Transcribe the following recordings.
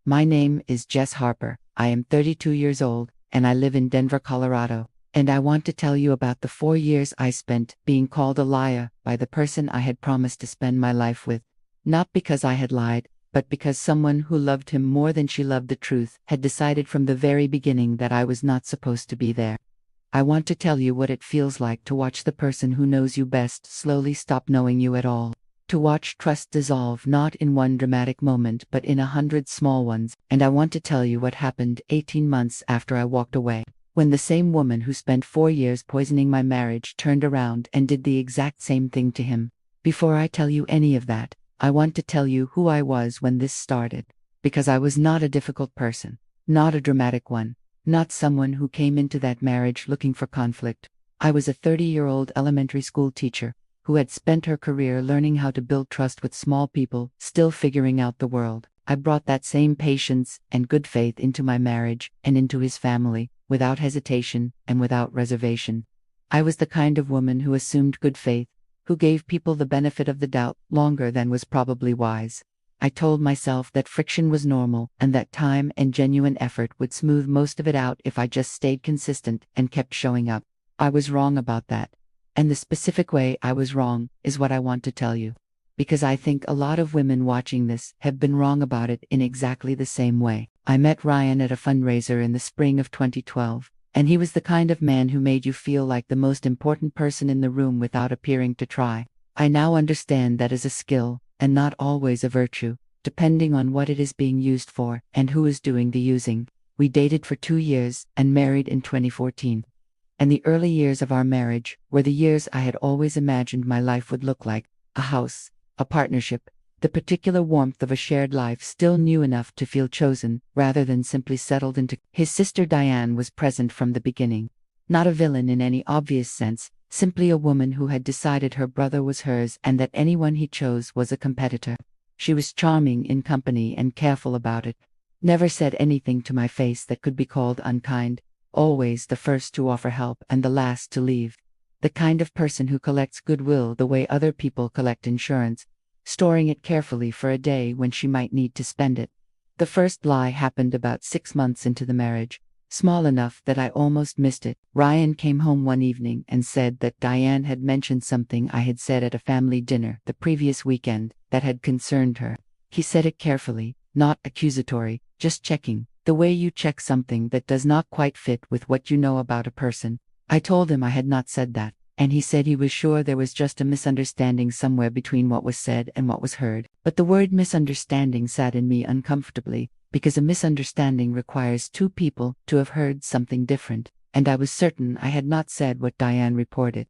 My name is Jess Harper. I am 32 years old, and I live in Denver, Colorado. And I want to tell you about the 4 years I spent being called a liar by the person I had promised to spend my life with. Not because I had lied, but because someone who loved him more than she loved the truth had decided from the very beginning that I was not supposed to be there. I want to tell you what it feels like to watch the person who knows you best slowly stop knowing you at all. To watch trust dissolve not in one dramatic moment but in 100 small ones, and I want to tell you what happened 18 months after I walked away, when the same woman who spent 4 years poisoning my marriage turned around and did the exact same thing to him. Before I tell you any of that, I want to tell you who I was when this started, because I was not a difficult person, not a dramatic one, not someone who came into that marriage looking for conflict. I was a 30-year-old elementary school teacher who had spent her career learning how to build trust with small people, still figuring out the world. I brought that same patience and good faith into my marriage and into his family, without hesitation and without reservation. I was the kind of woman who assumed good faith, who gave people the benefit of the doubt longer than was probably wise. I told myself that friction was normal and that time and genuine effort would smooth most of it out if I just stayed consistent and kept showing up. I was wrong about that. And the specific way I was wrong is what I want to tell you. Because I think a lot of women watching this have been wrong about it in exactly the same way. I met Ryan at a fundraiser in the spring of 2012, and he was the kind of man who made you feel like the most important person in the room without appearing to try. I now understand that is a skill, and not always a virtue, depending on what it is being used for and who is doing the using. We dated for 2 years and married in 2014. And the early years of our marriage were the years I had always imagined my life would look like: a house, a partnership, the particular warmth of a shared life still new enough to feel chosen, rather than simply settled into. His sister Diane was present from the beginning. Not a villain in any obvious sense, simply a woman who had decided her brother was hers and that anyone he chose was a competitor. She was charming in company and careful about it. Never said anything to my face that could be called unkind. Always the first to offer help and the last to leave. The kind of person who collects goodwill the way other people collect insurance, storing it carefully for a day when she might need to spend it. The first lie happened about 6 months into the marriage, small enough that I almost missed it. Ryan came home one evening and said that Diane had mentioned something I had said at a family dinner the previous weekend that had concerned her. He said it carefully, not accusatory, just checking. The way you check something that does not quite fit with what you know about a person. I told him I had not said that, and he said he was sure there was just a misunderstanding somewhere between what was said and what was heard. But the word misunderstanding sat in me uncomfortably, because a misunderstanding requires 2 people to have heard something different, and I was certain I had not said what Diane reported.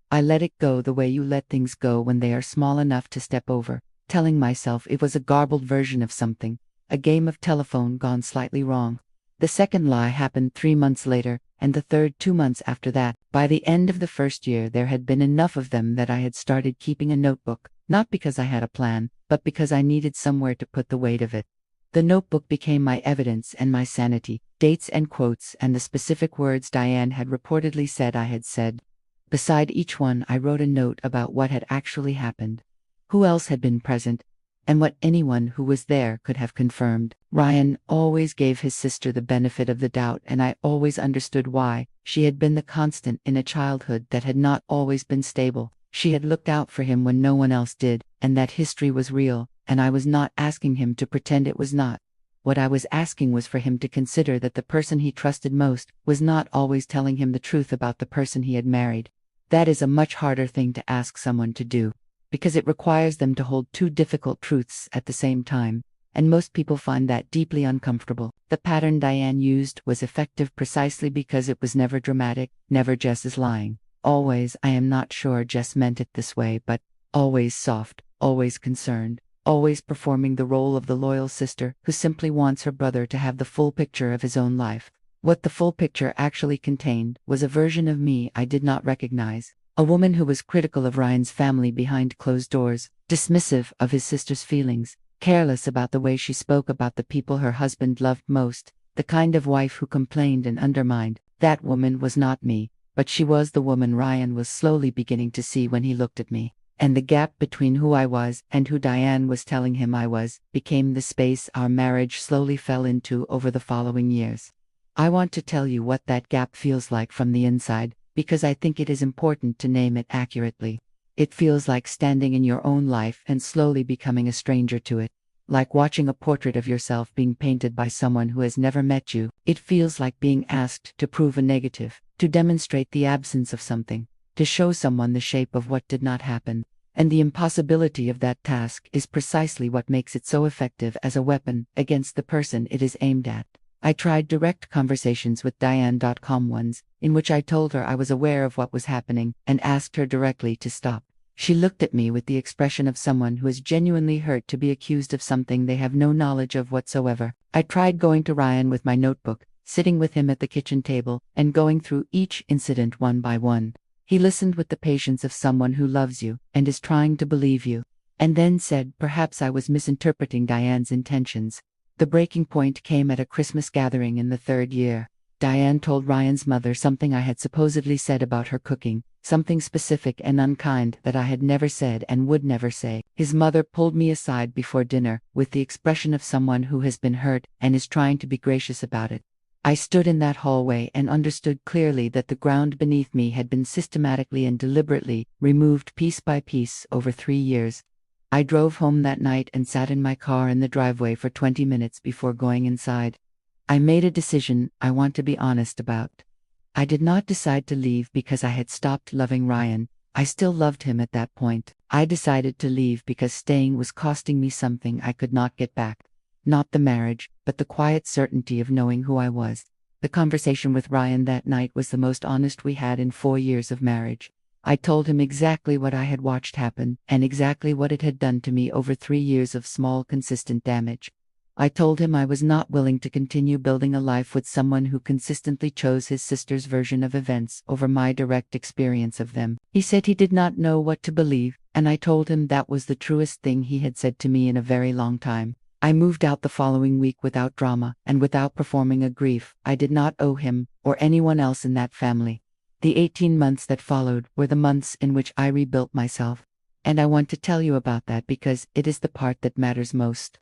I let it go the way you let things go when they are small enough to step over, telling myself it was a garbled version of something. A game of telephone gone slightly wrong. The second lie happened 3 months later, and the third 2 months after that. By the end of the first year there had been enough of them that I had started keeping a notebook, not because I had a plan, but because I needed somewhere to put the weight of it. The notebook became my evidence and my sanity, dates and quotes and the specific words Diane had reportedly said I had said. Beside each one I wrote a note about what had actually happened, who else had been present, and what anyone who was there could have confirmed. Ryan always gave his sister the benefit of the doubt, and I always understood why. She had been the constant in a childhood that had not always been stable. She had looked out for him when no one else did, and that history was real, and I was not asking him to pretend it was not. What I was asking was for him to consider that the person he trusted most was not always telling him the truth about the person he had married. That is a much harder thing to ask someone to do, because it requires them to hold 2 difficult truths at the same time, and most people find that deeply uncomfortable. The pattern Diane used was effective precisely because it was never dramatic, never Jess is lying. Always, I am not sure Jess meant it this way, but always soft, always concerned, always performing the role of the loyal sister who simply wants her brother to have the full picture of his own life. What the full picture actually contained was a version of me I did not recognize. A woman who was critical of Ryan's family behind closed doors, dismissive of his sister's feelings, careless about the way she spoke about the people her husband loved most, the kind of wife who complained and undermined. That woman was not me, but she was the woman Ryan was slowly beginning to see when he looked at me. And the gap between who I was and who Diane was telling him I was became the space our marriage slowly fell into over the following years. I want to tell you what that gap feels like from the inside, because I think it is important to name it accurately. It feels like standing in your own life and slowly becoming a stranger to it. Like watching a portrait of yourself being painted by someone who has never met you. It feels like being asked to prove a negative, to demonstrate the absence of something, to show someone the shape of what did not happen. And the impossibility of that task is precisely what makes it so effective as a weapon against the person it is aimed at. I tried direct conversations with Diane.com once, in which I told her I was aware of what was happening and asked her directly to stop. She looked at me with the expression of someone who is genuinely hurt to be accused of something they have no knowledge of whatsoever. I tried going to Ryan with my notebook, sitting with him at the kitchen table, and going through each incident one by one. He listened with the patience of someone who loves you and is trying to believe you, and then said perhaps I was misinterpreting Diane's intentions. The breaking point came at a Christmas gathering in the third year. Diane told Ryan's mother something I had supposedly said about her cooking, something specific and unkind that I had never said and would never say. His mother pulled me aside before dinner, with the expression of someone who has been hurt and is trying to be gracious about it. I stood in that hallway and understood clearly that the ground beneath me had been systematically and deliberately removed piece by piece over 3 years. I drove home that night and sat in my car in the driveway for 20 minutes before going inside. I made a decision I want to be honest about. I did not decide to leave because I had stopped loving Ryan. I still loved him at that point. I decided to leave because staying was costing me something I could not get back. Not the marriage, but the quiet certainty of knowing who I was. The conversation with Ryan that night was the most honest we had in 4 years of marriage. I told him exactly what I had watched happen, and exactly what it had done to me over 3 years of small, consistent damage. I told him I was not willing to continue building a life with someone who consistently chose his sister's version of events over my direct experience of them. He said he did not know what to believe, and I told him that was the truest thing he had said to me in a very long time. I moved out the following week without drama and without performing a grief I did not owe him or anyone else in that family. The 18 months that followed were the months in which I rebuilt myself. And I want to tell you about that because it is the part that matters most.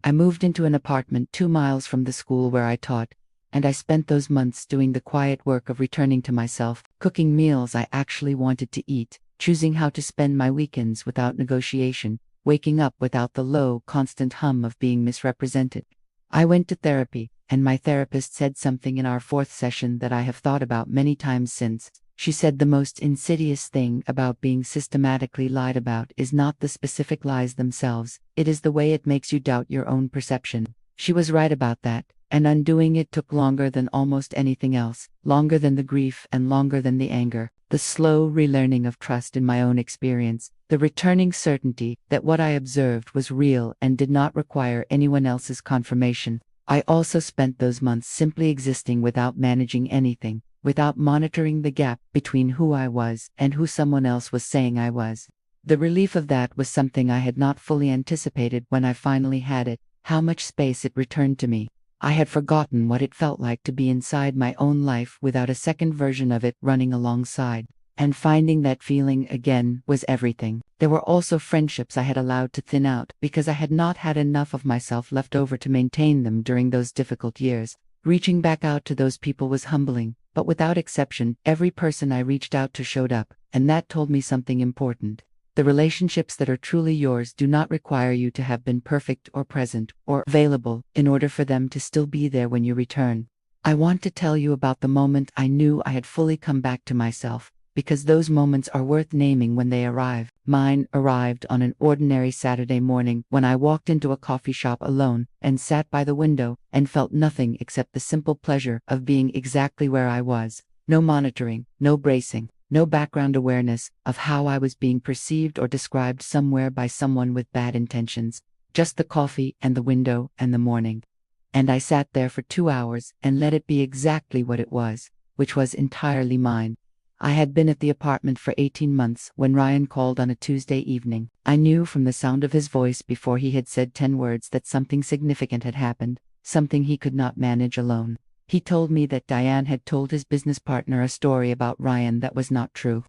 I moved into an apartment 2 miles from the school where I taught, and I spent those months doing the quiet work of returning to myself, cooking meals I actually wanted to eat, choosing how to spend my weekends without negotiation, waking up without the low, constant hum of being misrepresented. I went to therapy, and my therapist said something in our 4th session that I have thought about many times since. She said the most insidious thing about being systematically lied about is not the specific lies themselves, it is the way it makes you doubt your own perception. She was right about that, and undoing it took longer than almost anything else, longer than the grief and longer than the anger. The slow relearning of trust in my own experience, the returning certainty that what I observed was real and did not require anyone else's confirmation. I also spent those months simply existing without managing anything, without monitoring the gap between who I was and who someone else was saying I was. The relief of that was something I had not fully anticipated when I finally had it, how much space it returned to me. I had forgotten what it felt like to be inside my own life without a second version of it running alongside. And finding that feeling again was everything. There were also friendships I had allowed to thin out because I had not had enough of myself left over to maintain them during those difficult years. Reaching back out to those people was humbling, but without exception, every person I reached out to showed up, and that told me something important. The relationships that are truly yours do not require you to have been perfect or present or available in order for them to still be there when you return. I want to tell you about the moment I knew I had fully come back to myself, because those moments are worth naming when they arrive. Mine arrived on an ordinary Saturday morning when I walked into a coffee shop alone and sat by the window and felt nothing except the simple pleasure of being exactly where I was. No monitoring, no bracing, no background awareness of how I was being perceived or described somewhere by someone with bad intentions. Just the coffee and the window and the morning. And I sat there for 2 hours and let it be exactly what it was, which was entirely mine. I had been at the apartment for 18 months when Ryan called on a Tuesday evening. I knew from the sound of his voice before he had said 10 words that something significant had happened, something he could not manage alone. He told me that Diane had told his business partner a story about Ryan that was not true.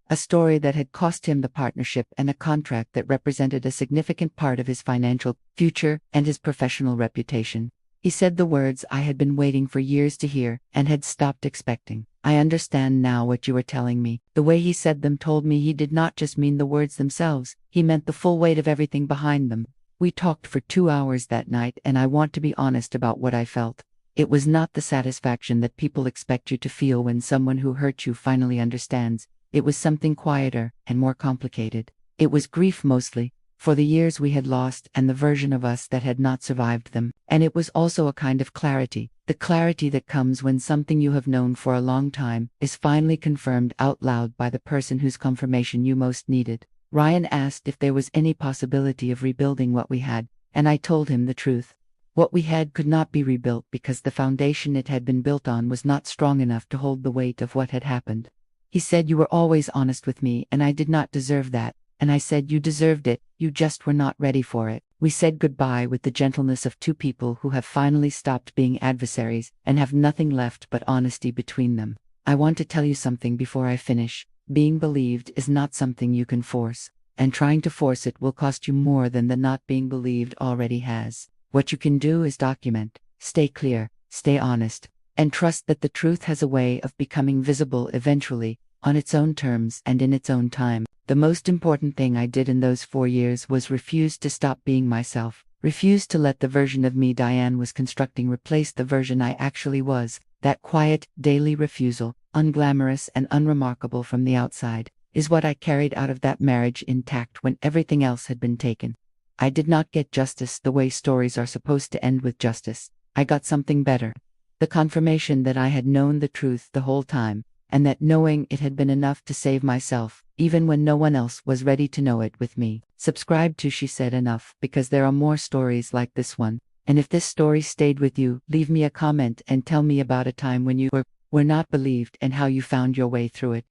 A story that had cost him the partnership and a contract that represented a significant part of his financial future and his professional reputation. He said the words I had been waiting for years to hear and had stopped expecting. I understand now what you were telling me. The way he said them told me he did not just mean the words themselves, he meant the full weight of everything behind them. We talked for 2 hours that night, and I want to be honest about what I felt. It was not the satisfaction that people expect you to feel when someone who hurt you finally understands. It was something quieter and more complicated. It was grief mostly, for the years we had lost and the version of us that had not survived them. And it was also a kind of clarity, the clarity that comes when something you have known for a long time is finally confirmed out loud by the person whose confirmation you most needed. Ryan asked if there was any possibility of rebuilding what we had, and I told him the truth. What we had could not be rebuilt because the foundation it had been built on was not strong enough to hold the weight of what had happened. He said you were always honest with me and I did not deserve that, and I said you deserved it, you just were not ready for it. We said goodbye with the gentleness of two people who have finally stopped being adversaries and have nothing left but honesty between them. I want to tell you something before I finish. Being believed is not something you can force, and trying to force it will cost you more than the not being believed already has. What you can do is document, stay clear, stay honest, and trust that the truth has a way of becoming visible eventually, on its own terms and in its own time. The most important thing I did in those 4 years was refuse to stop being myself, refuse to let the version of me Diane was constructing replace the version I actually was. That quiet, daily refusal, unglamorous and unremarkable from the outside, is what I carried out of that marriage intact when everything else had been taken. I did not get justice the way stories are supposed to end with justice. I got something better. The confirmation that I had known the truth the whole time, and that knowing it had been enough to save myself, even when no one else was ready to know it with me. Subscribe to She Said Enough, because there are more stories like this one. And if this story stayed with you, leave me a comment and tell me about a time when you were not believed and how you found your way through it.